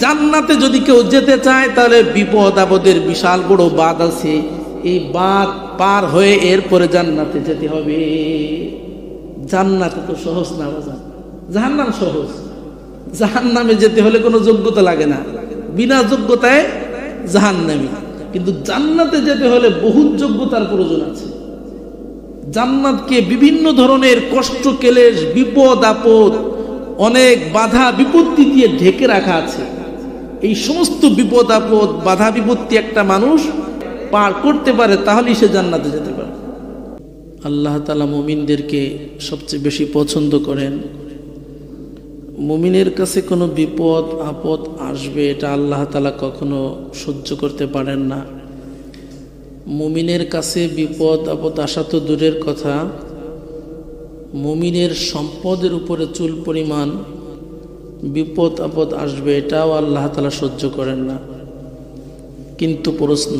জান্নাতে যদি কেউ যেতে চায় তাহলে বিপদ আপদের বিশাল বড় বাঁধ আছে, এই বাঁধ পার হয়ে এরপরে জান্নাতে যেতে হবে। জান্নাতে তো সহজ না বাজান, জাহান্নাম সহজ। জাহান্নামে যেতে হলে কোনো যোগ্যতা লাগে না, বিনা যোগ্যতায় জাহান্নামী। কিন্তু জান্নাতে যেতে হলে বহুত যোগ্যতার প্রয়োজন আছে। জান্নাতকে বিভিন্ন ধরনের কষ্ট ক্লেশ বিপদ আপদ অনেক বাধা বিপত্তি দিয়ে ঢেকে রাখা আছে। এই সমস্ত বিপদ আপদ বাধা বিপত্তি একটা মানুষ পার করতে পারে তাহলেই সে জান্নাতে যেতে পারে। আল্লাহ তাআলা মুমিনদেরকে সবচেয়ে বেশি পছন্দ করেন। মুমিনের কাছে কোনো বিপদ আপদ আসবে এটা আল্লাহ তাআলা কখনো সহ্য করতে পারেন না। মুমিনের কাছে বিপদ আপদ আসা তো দূরের কথা, মুমিনের সম্পদের উপরে চুল পরিমাণ বিপদ আপদ আসবে এটাও আল্লাহ তাআলা সহ্য করেন না। কিন্তু প্রশ্ন,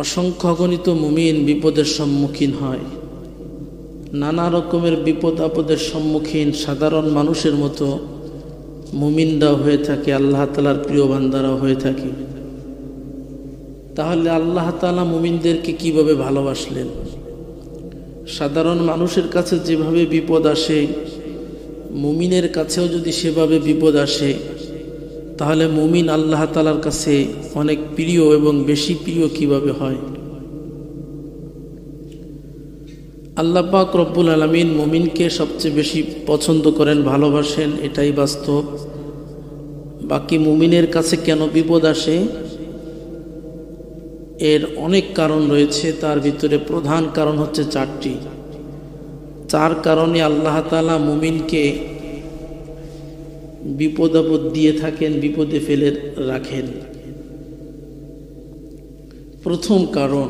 অসংখ্য অগণিত মুমিন বিপদের সম্মুখীন হয়, নানা রকমের বিপদ আপদের সম্মুখীন সাধারণ মানুষের মতো মুমিনরাও হয়ে থাকে, আল্লাহ তাআলার প্রিয় বান্দারাও হয়ে থাকে। তাহলে আল্লাহ তাআলা মুমিনদেরকে কিভাবে ভালোবাসলেন? সাধারণ মানুষের কাছে যেভাবে বিপদ আসে মুমিনের কাছেও যদি সেভাবে বিপদ আসে তাহলে মুমিন আল্লাহ তাআলার কাছে অনেক প্রিয় এবং বেশি প্রিয় কিভাবে হয়? আল্লাহ পাক রব্বুল আলামিন মুমিনকে সবচেয়ে বেশি পছন্দ করেন, ভালোবাসেন, এটাই বাস্তব। বাকি মুমিনের কাছে কেন বিপদ আসে এর অনেক কারণ রয়েছে, তার ভিতরে প্রধান কারণ হচ্ছে চারটি। চার কারণে আল্লাহ তাআলা মুমিনকে বিপদ আপদ দিয়ে থাকেন, বিপদে ফেলে রাখেন। প্রথম কারণ,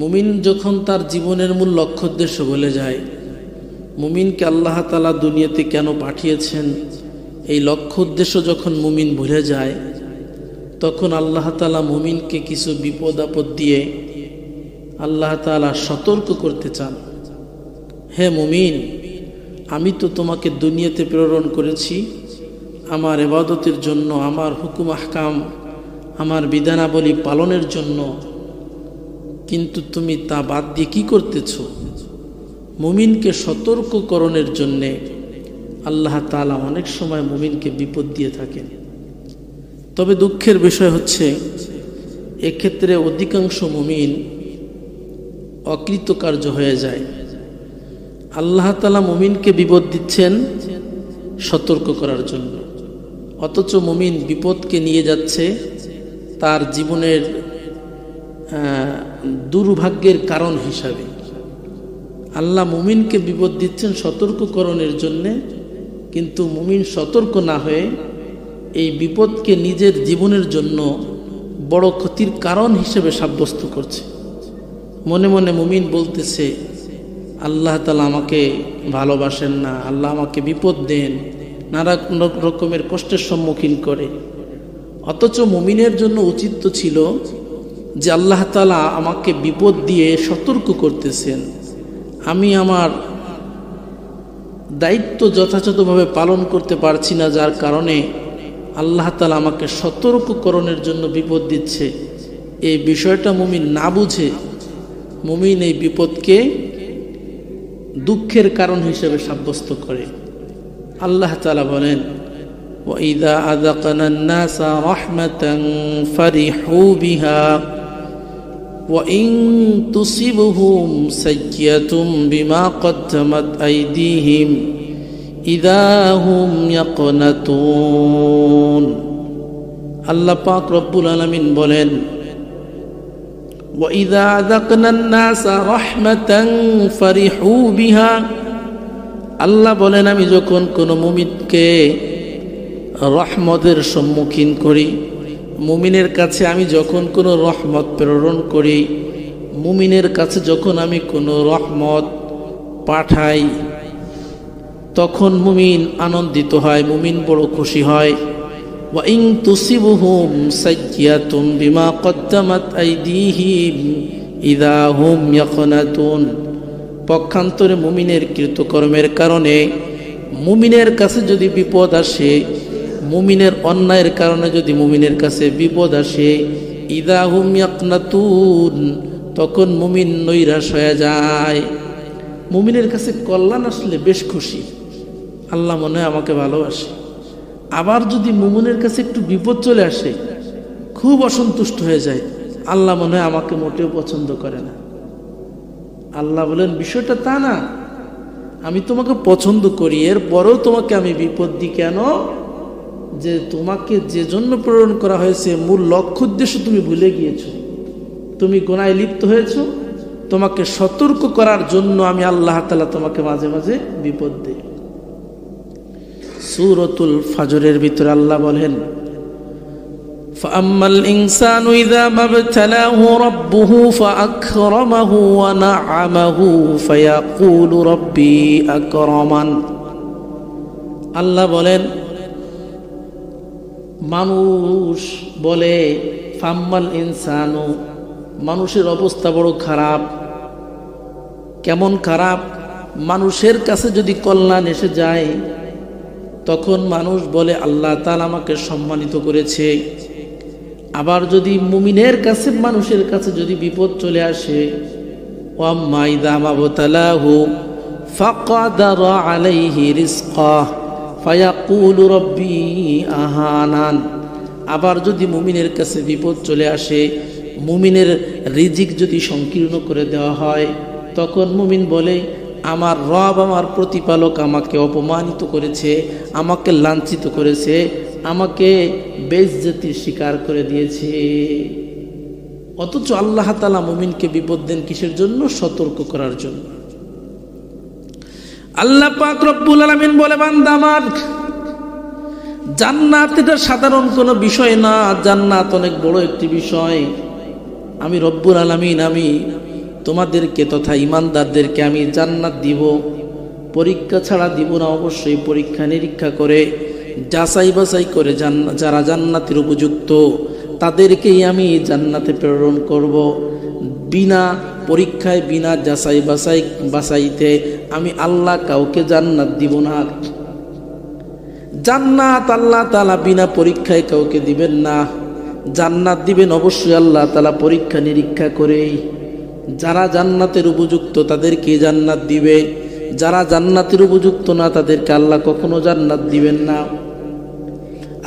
মুমিন যখন তার জীবনের মূল লক্ষ্য উদ্দেশ্য বলে যায়, মুমিনকে আল্লাহ তাআলা দুনিয়াতে কেন পাঠিয়েছেন এই লক্ষ্য উদ্দেশ্য যখন মুমিন ভুলে যায় তখন আল্লাহ তাআলা মুমিনকে কিছু বিপদ আপদ দিয়ে আল্লাহ তাআলা সতর্ক করতে চান। হে মুমিন, আমি তো তোমাকে দুনিয়াতে প্রেরণ করেছি আমার ইবাদতের জন্য, আমার হুকুম আহকাম, আমার বিধানাবলী পালনের জন্য, কিন্তু তুমি তা বাদ দিয়ে কি করতেছ? মুমিনকে সতর্ককরণের জন্যে আল্লাহ তাআলা অনেক সময় মুমিনকে বিপদ দিয়ে থাকেন। তবে দুঃখের বিষয় হচ্ছে এক্ষেত্রে অধিকাংশ মুমিন অকৃতকার্য হয়ে যায়। আল্লাহ তাআলা মুমিনকে বিপদ দিচ্ছেন সতর্ক করার জন্য, অথচ মুমিন বিপদকে নিয়ে যাচ্ছে তার জীবনের দুর্ভাগ্যের কারণ হিসাবে। আল্লাহ মুমিনকে বিপদ দিচ্ছেন সতর্ককরণের জন্যে, কিন্তু মুমিন সতর্ক না হয়ে এই বিপদকে নিজের জীবনের জন্য বড় ক্ষতির কারণ হিসেবে সাব্যস্ত করছে। মনে মনে মুমিন বলতেছে আল্লাহ তাআলা আমাকে ভালোবাসেন না, আল্লাহ আমাকে বিপদ দেন, নানা রকমের কষ্টের সম্মুখীন করে। অথচ মুমিনের জন্য উচিত তো ছিল যে আল্লাহ তাআলা আমাকে বিপদ দিয়ে সতর্ক করতেছেন, আমি আমার দায়িত্ব যথাযথভাবে পালন করতে পারছি না, যার কারণে আল্লাহ তাআলা আমাকে সতর্ককরণের জন্য বিপদ দিচ্ছে। এই বিষয়টা মুমিন না বুঝে মুমিন এই বিপদকে দুঃখের কারণ হিসেবে সাব্যস্ত করে। আল্লাহ তাআলা বলেন, وَإِذَا أَذَقْنَا النَّاسَ رَحْمَةً فَرِحُوا بِهَا وَإِن تُصِبْهُمْ سَيِّئَةٌ بِمَا قَدَّمَتْ أَيْدِيهِمْ إِذَا هُمْ يَقْنَطُونَ। আল্লাহ পাক রব্বুল আলামিন বলেন, وَإِذَا أَذَقْنَا النَّاسَ رَحْمَةً فَرِحُوا بِهَا। আল্লাহ বলেন, আমি যখন কোনো মুমিনকে রহমতের সম্মুখীন করি, মুমিনের কাছে আমি যখন কোনো রহমত প্রেরণ করি, মুমিনের কাছে যখন আমি কোনো রহমত পাঠাই, তখন মুমিন আনন্দিত হয়, মুমিন বড় খুশি হয়। وَإِن تُصِبْهُمْ سَيِّئَةٌ بِمَا قَدَّمَتْ أَيْدِيهِمْ إِذَا هُمْ يَقْنَطُونَ। পক্ষান্তরে মুমিনের কৃতকর্মের কারণে মুমিনের কাছে যদি বিপদ আসে, মুমিনের অন্যায়ের কারণে যদি মুমিনের কাছে বিপদ আসে, ইদা হুম ইয়াকনাতুন, তখন মুমিন নৈরাশ হয়ে যায়। মুমিনের কাছে কল্যাণ আসলে বেশ খুশি, আল্লাহ মনে হয় আমাকে ভালোবাসে। আবার যদি মুমিনের কাছে একটু বিপদ চলে আসে, খুব অসন্তুষ্ট হয়ে যায়, আল্লাহ মনে হয় আমাকে মোটেও পছন্দ করে না। আল্লাহ বলেন বিষয়টা তা না, আমি তোমাকে পছন্দ করি, এরপরেও তোমাকে আমি বিপদ দিই। কেন? যে তোমাকে যে জন্য প্রেরণ করা হয়েছে, মূল লক্ষ্য উদ্দেশ্য তুমি ভুলে গিয়েছো, তুমি গুনাহে লিপ্ত হয়েছো। তোমাকে সতর্ক করার জন্য আমি আল্লাহ তাআলা তোমাকে মাঝে মাঝে বিপদ দেই। সূরাতুল ফাজরের ভিতরে আল্লাহ বলেন, فَأَمَّا الْإِنسَانُ إِذَا مَا ابْتَلَاهُ رَبُّهُ فَأَكْرَمَهُ وَنَعَّمَهُ فَيَقُولُ رَبِّي أَكْرَمَنِ। আল্লাহ বলেন, মানুষ বলে ফাম্মাল ইনসানু, মানুষের অবস্থা বড় খারাপ। কেমন খারাপ? মানুষের কাছে যদি কল্যাণ এসে যায়, তখন মানুষ বলে আল্লাহ তাআলা আমাকে সম্মানিত করেছে। আবার যদি মুমিনের কাছে, মানুষের কাছে যদি বিপদ চলে আসে, ওয়াম্মা ইযা মাবতালাহু ফাকাদারা আলাইহি রিজকাহ ফায়াকুলু রব্বি আহানান। আবার যদি মুমিনের কাছে বিপদ চলে আসে, মুমিনের রিজিক যদি সংকীর্ণ করে দেওয়া হয়, তখন মুমিন বলে আমার রব, আমার প্রতিপালক আমাকে অপমানিত করেছে, আমাকে লাঞ্ছিত করেছে, আমাকে বেইজ্জতির শিকার করে দিয়েছে। অথচ আল্লাহ তাআলা মুমিনকে বিপদ দেন কিসের জন্য? সতর্ক করার জন্য। আল্লাহ পাক রব্বুল আলামিন বলে, বান্দা আমার, জান্নাত এটা সাধারণ কোনো বিষয় না, জান্নাত অনেক বড় একটি বিষয়। আমি রব্বুল আলামিন, আমি তোমাদেরকে তথা ইমানদারদেরকে আমি জান্নাত দিব, পরীক্ষা ছাড়া দিব না, অবশ্যই পরীক্ষা নিরীক্ষা করে, যাচাই বাছাই করে যারা জান্নাতের উপযুক্ত তাদেরকেই আমি জান্নাতে প্রেরণ করব। বিনা পরীক্ষায়, বিনা যাচাই বাছাইতে আমি আল্লাহ কাউকে জান্নাত দিব না। জান্নাত আল্লাহ তাআলা বিনা পরীক্ষায় কাউকে দিবেন না। জান্নাত দিবেন অবশ্যই আল্লাহ তাআলা পরীক্ষা নিরীক্ষা করেই। যারা জান্নাতের উপযুক্ত তাদেরকে জান্নাত দিবে, যারা জান্নাতের উপযুক্ত না তাদেরকে আল্লাহ কখনো জান্নাত দিবেন না।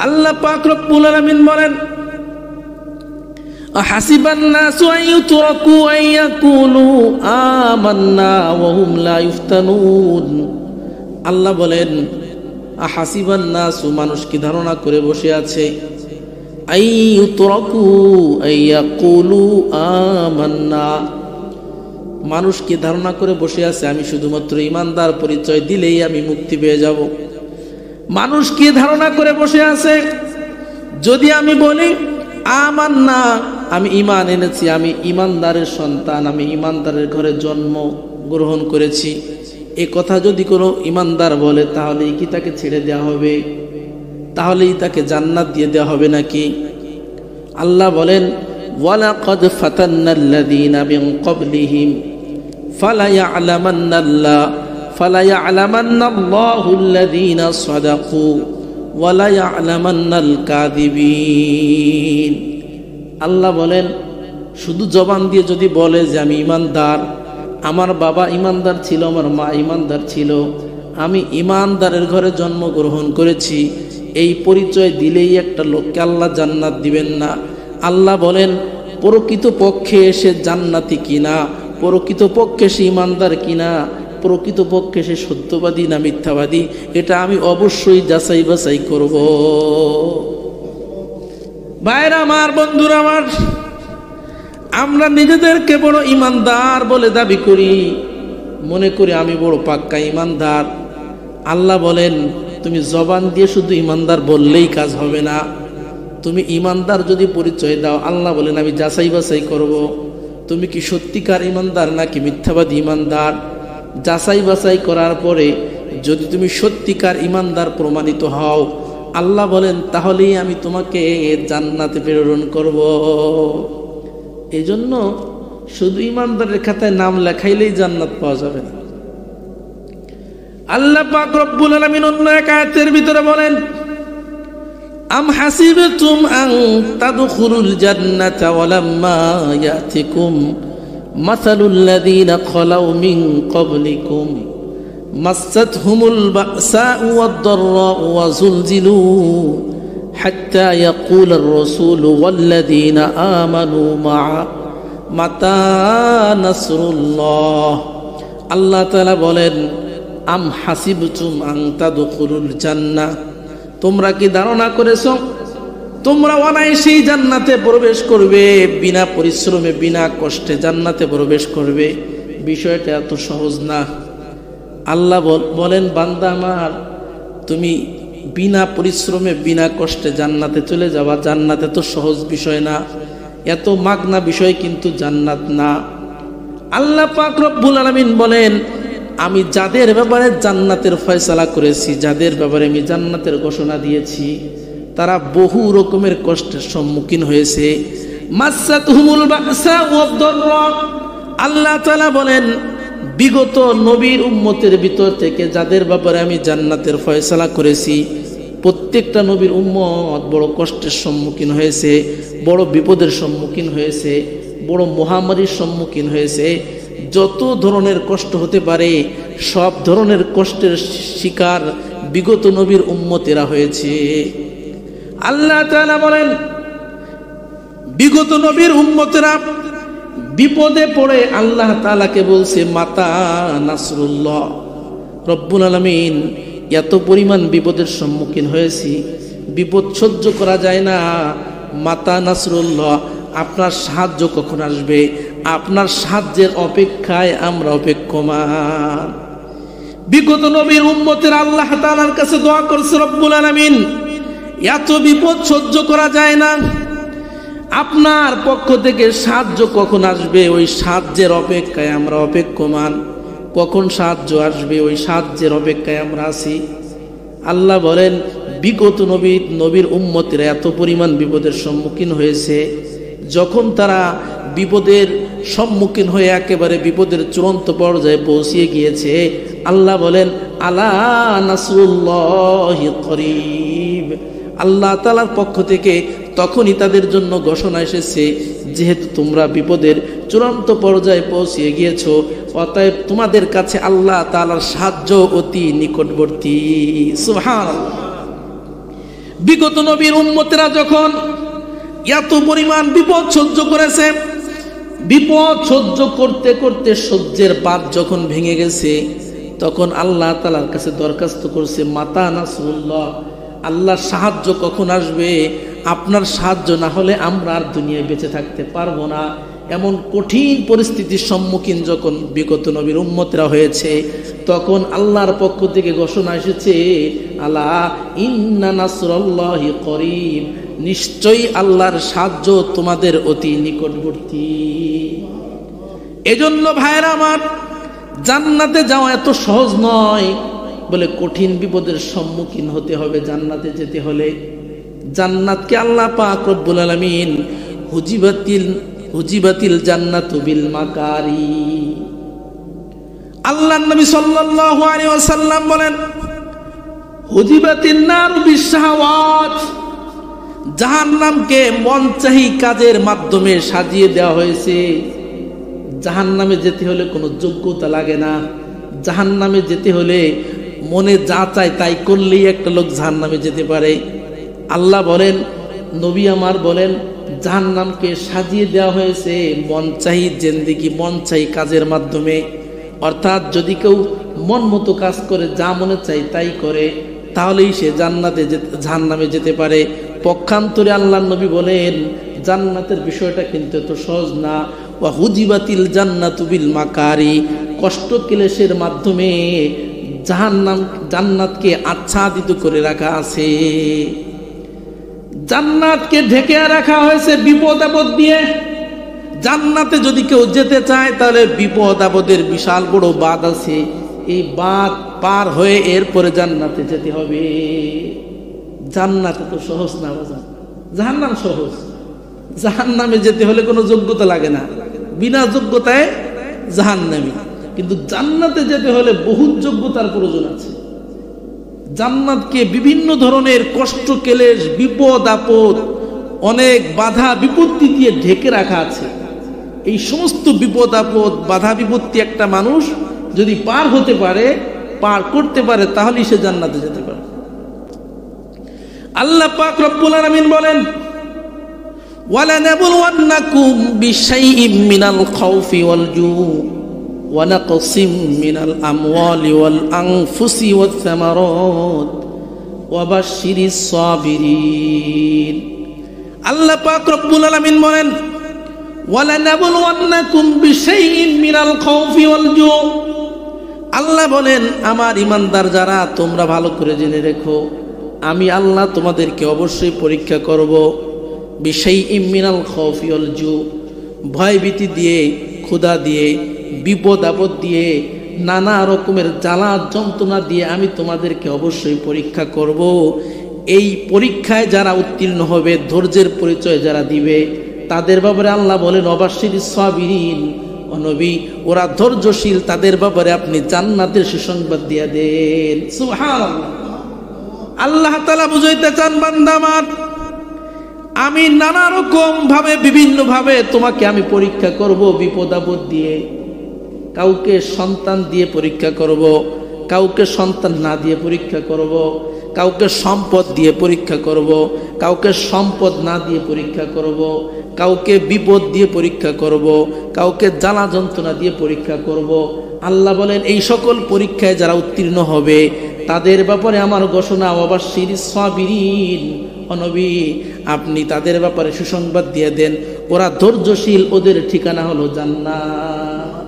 আল্লাহ পাক রব্বুল আলামিন বলেন, আহাসিবান নাসু আন ইউতরাকু আন ইয়াকুলু আমান্না ওয়া হুম লা ইফতানুন। আল্লাহ বলেন, আহাসিবান নাসু, মানুষ কি ধারণা করে বসে আছে, আন ইউতরাকু আন ইয়াকুলু আমান্না, মানুষ কি ধারণা করে বসে আছে আমি শুধুমাত্র ইমানদার পরিচয় দিলেই আমি মুক্তি পেয়ে যাব। মানুষ কি ধারণা করে বসে আছে, যদি আমি বলি আমান্না, আমি ঈমান এনেছি, আমি ঈমানদারের সন্তান, আমি ঈমানদারের ঘরে জন্ম গ্রহণ করেছি, এ কথা যদি কোনো ঈমানদার বলে, তাহলেই কি তাকে ছেড়ে দেওয়া হবে? তাহলেই তাকে জান্নাত দিয়ে দেওয়া হবে নাকি? আল্লাহ বলেন, ওয়ালাকাদ ফাতান্নাল্লাযীনা মিন ক্বাবলিহিম ফালায়া'লামান্নাল্লাহুল্লাযীনা সাদাকু ওয়ালায়া'লামান্নাল কাযিবিন। আল্লাহ বলেন, শুধু জবান দিয়ে যদি বলে যে আমি ঈমানদার, আমার বাবা ঈমানদার ছিল, আমার মা ঈমানদার ছিল, আমি ঈমানদারের ঘরে জন্মগ্রহণ করেছি, এই পরিচয় দিলেই একটা লোককে আল্লাহ জান্নাত দিবেন না। আল্লাহ বলেন, প্রকৃত পক্ষে সে জান্নাতি কিনা, প্রকৃত পক্ষে সে ঈমানদার কিনা, প্রকৃত পক্ষে সে সত্যবাদী না মিথ্যাবাদী, এটা আমি অবশ্যই যাচাই বাছাই করব। ভাইরা আমার, বন্ধুরা আমার, আমরা নিজেদেরকে বড় ঈমানদার বলে দাবি করি, মনে করি আমি বড় পাক্কা ঈমানদার। আল্লাহ বলেন, তুমি জবান দিয়ে শুধু ঈমানদার বললেই কাজ হবে না, তুমি ঈমানদার যদি পরিচয় দাও, আল্লাহ বলেন আমি যাচাই বাছাই করব, তুমি কি সত্যিকার ঈমানদার নাকি মিথ্যাবাদী ঈমানদার। যাচাই বাছাই করার পরে যদি তুমি সত্যিকার ঈমানদার প্রমাণিত হও, আল্লাহ বলেন তাহলেই আমি তোমাকে জান্নাতে প্রেরণ করব। এই জন্য শুধু ঈমানদারের খাতায় নাম লেখাইলেই জান্নাত পাওয়া যাবে না। আল্লাহ পাক রব্বুল আলামিন অন্য এক আয়াতের ভিতরে বলেন, আম হাসিবতুম আন তাদখুলুল জান্নাতা ওয়ালাম্মা ইয়াতিকুম মাসালুল লাযীনা খালাউ মিন ক্বাবলিকুম মাসাতহুমুল বাসাউ ওয়াদ-দাররাউ ওয়া যুলজিলু হাত্তা ইয়াকুলার রাসূলু ওয়াল্লাযীনা আমানু মা'a মাতা নাসরুল্লাহ। আল্লাহ তাআলা বলেন, আম হাসিবতুম আন তাদখুলুল জান্নাহ, তোমরা কি ধারণা করেছো তোমরা অনায়াসেই জান্নাতে প্রবেশ করবে, বিনা পরিশ্রমে বিনা কষ্টে জান্নাতে প্রবেশ করবে? বিষয়টা এত সহজ না। আল্লাহ বলেন, বান্দা আমার, তুমি বিনা পরিশ্রমে বিনা কষ্টে জান্নাতে চলে যাওয়া, জান্নাতে তো সহজ বিষয় না, এত মাগনা বিষয় কিন্তু জান্নাত না। আল্লাহ পাক রব্বুল আলামিন বলেন, আমি যাদের ব্যাপারে জান্নাতের ফয়সালা করেছি, যাদের ব্যাপারে আমি জান্নাতের ঘোষণা দিয়েছি, তারা বহু রকমের কষ্টের সম্মুখীন হয়েছে। মাসাতহুমুল বাসা ওয়াদ-দাররা, আল্লাহ তাআলা বলেন, বিগত নবীর উম্মতের ভিতর থেকে যাদের ব্যাপারে আমি জান্নাতের ফয়সালা করেছি, প্রত্যেকটা নবীর উম্মত বড় কষ্টের সম্মুখীন হয়েছে, বড় বিপদের সম্মুখীন হয়েছে, বড় মহামারীর সম্মুখীন হয়েছে। যত ধরনের কষ্ট হতে পারে সব ধরনের কষ্টের শিকার বিগত নবীর উম্মতেরা হয়েছে। আল্লাহ তাআলা বলেন, বিগত নবীর উম্মতেরা বিপদে পড়ে আল্লাহ তাআলাকে বলছে মাতা নাসরুল্লাহ। রব্বুল আলামিন, এত পরিমাণ বিপদের সম্মুখীন হয়েছি, বিপদ সহ্য করা যায় না, মাতা নাসরুল্লাহ, আপনার সাহায্য কখন আসবে? আপনার সাহায্যের অপেক্ষায় আমরা অপেক্ষমান। বিগত নবীর উম্মতেরা আল্লাহ তাআলার কাছে দোয়া করছে, রব্বুল আলামিন, এত বিপদ সহ্য করা যায় না, আপনার পক্ষ থেকে সাহায্য কখন আসবে? ওই সাহায্যের অপেক্ষায় আমরা অপেক্ষমান। কখন সাহায্য আসবে? ওই সাহায্যের অপেক্ষায় আমরা আছি। আল্লাহ বলেন, বিগত নবীর উম্মতেরা এত পরিমাণ বিপদের সম্মুখীন হয়েছে, যখন তারা বিপদের সম্মুখীন হয়ে একেবারে বিপদের চূড়ান্ত পর্যায়ে পৌঁছিয়ে গিয়েছে, আল্লাহ বলেন, আলা নাসরুল্লাহি করিব, আল্লাহ তাআলার পক্ষ থেকে তখনই তাদের জন্য ঘোষণা এসেছে, যেহেতু তোমরা বিপদের চূড়ান্ত পর্যায়ে পৌঁছিয়ে গিয়েছো, অতএব তোমাদের কাছে আল্লাহ তাআলার সাহায্য অতি নিকটবর্তী। সুবহানাল্লাহ। বিগত নবীর উম্মতেরা যখন এত পরিমাণ বিপদ সহ্য করেছে, বিপদ সহ্য করতে করতে সহ্যের বাঁধ যখন ভেঙে গেছে, তখন আল্লাহ তাআলার কাছে দরখাস্ত করছে, মাতা নাসরুল্লাহ, আল্লাহর সাহায্য কখন আসবে? আপনার সাহায্য না হলে আমরা আর দুনিয়ায় বেঁচে থাকতে পারবো না। এমন কঠিন পরিস্থিতির সম্মুখীন যখন বিগত নবীর উম্মতেরা হয়েছে, তখন আল্লাহর পক্ষ থেকে ঘোষণা এসেছে, আলা ইন্না নাসরাল্লাহি করিব, নিশ্চয়ই আল্লাহর সাহায্য তোমাদের অতি নিকটবর্তী। এজন্য ভাইরা আমার, জান্নাতে যাওয়া এত সহজ নয়, বলে কঠিন বিপদের সম্মুখীন হতে হবে জান্নাতে যেতে হলে। জান্নাতকে আল্লাহ পাক রব্বুল আলামিন হুজিবাতিল জান্নাতু বিল মাকারি। আল্লাহর নবী সাল্লাল্লাহু আলাইহি ওয়াসাল্লাম বলেন, হুজিবাতিন নারু বিশাহাওয়াত, জাহান্নামকে মনচাহি কাজের মাধ্যমে সাজিয়ে দেওয়া হয়েছে। জাহান্নামে যেতে হলে কোনো যোগ্যতা লাগে না। জাহান্নামে যেতে হলে মনে যা চায় তাই করলেই একটা লোক জাহান্নামে যেতে পারে। আল্লাহ বলেন, নবী আমার বলেন, জাহান্নামকে সাজিয়ে দেওয়া হয়েছে মনচাহি জিন্দেগি, মনচাহি কাজের মাধ্যমে। অর্থাৎ যদি কেউ মন মতো কাজ করে, যা মনে চাই তাই করে, তাহলেই সে জাহান্নামে যেতে পারে। পক্ষান্তরে আল্লাহর নবী বলেন, জান্নাতের বিষয়টা কিন্তু এত সহজ না। ওয়া হুজিবাতিল জান্নাতু বিল মাকারি, কষ্ট ক্লেশের মাধ্যমে জান্নাতকে আচ্ছাদিত করে রাখা আছে। জান্নাতকে ঢেকে রাখা হয়েছে বিপদ আপদ দিয়ে। জান্নাতে যদি কেউ যেতে চায়, তাহলে বিপদ আপদের বিশাল বড় বাঁধ আছে। এই বাঁধ পার হয়ে এরপরে জান্নাতে যেতে হবে। জান্নাতে তো সহজ না বাজার, জাহান্নাম সহজ। জাহান্নামে যেতে হলে কোনো যোগ্যতা লাগে না, বিনা যোগ্যতায় জাহান্নামী। কিন্তু জান্নাতে যেতে হলে বহুত যোগ্যতার প্রয়োজন আছে। জান্নাতকে বিভিন্ন ধরনের কষ্ট ক্লেশ বিপদ আপদ অনেক বাধা বিপত্তি দিয়ে ঢেকে রাখা আছে। এই সমস্ত বিপদ আপদ বাধা বিপত্তি একটা মানুষ যদি পার হতে পারে, পার করতে পারে, তাহলেই সে জান্নাতে যেতে পারে। আল্লাহ পাক রব্বুল আলামিন বলেন, ওয়ালানাবলুওয়ান্নাকুম বিশাইইম মিনাল খাউফি ওয়াল জু ওয়া নাকসিম মিনাল আমওয়ালি ওয়াল আনফুসি ওয়াস সামারাত ওয়া বাশশিরিস সাবিরিন। আল্লাহ পাক রব্বুল আলামিন বলেন, ওয়ালানাবলুওয়ান্নাকুম বিশাইইম মিনাল খাউফি ওয়াল জু। আল্লাহ বলেন, আমার ইমানদার যারা, তোমরা ভালো করে জেনে রেখো, আমি আল্লাহ তোমাদেরকে অবশ্যই পরীক্ষা করব। বিশাইইম মিনাল খাউফি ওয়াল জু, ভয় ভীতি দিয়ে, ক্ষুধা দিয়ে, বিপদ আপদ দিয়ে, নানা রকমের জ্বালা যন্ত্রণা দিয়ে আমি তোমাদেরকে অবশ্যই পরীক্ষা করব। এই পরীক্ষায় যারা উত্তীর্ণ হবে, ধৈর্যের পরিচয় যারা দিবে, তাদের ব্যাপারে আল্লাহ বলেন ওয়াবাশশিরিস সাবিরিন, ও নবী ওরা ধৈর্যশীল, তাদের ব্যাপারে আপনি জান্নাতের সুসংবাদ দিয়ে দেন। সুবহানাল্লাহ। আল্লাহ তাআলা বুঝাইতে চান, বান্দা আমার, আমি নানা রকম ভাবে বিভিন্ন ভাবে তোমাকে আমি পরীক্ষা করব, বিপদ আপদ দিয়ে। কাউকে সন্তান দিয়ে পরীক্ষা করব, কাউকে সন্তান না দিয়ে পরীক্ষা করব, কাউকে সম্পদ দিয়ে পরীক্ষা করব, কাউকে সম্পদ না দিয়ে পরীক্ষা করব, কাউকে বিপদ দিয়ে পরীক্ষা করব, কাউকে জ্বালা যন্ত্রণা দিয়ে পরীক্ষা করব। আল্লাহ বলেন, এই সকল পরীক্ষায় যারা উত্তীর্ণ হবে তাদের ব্যাপারে আমার ঘোষণা ওয়াবাশশিরিস সাবিরিন, ও নবী আপনি তাদের ব্যাপারে সুসংবাদ দিয়ে দেন, ওরা ধৈর্যশীল, ওদের ঠিকানা হলো জান্নাত।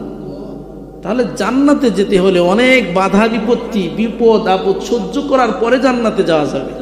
তাহলে জান্নাতে যেতে হলে অনেক বাধা বিপত্তি বিপদ আপদ সহ্য করার পরে জান্নাতে যাওয়া যাবে।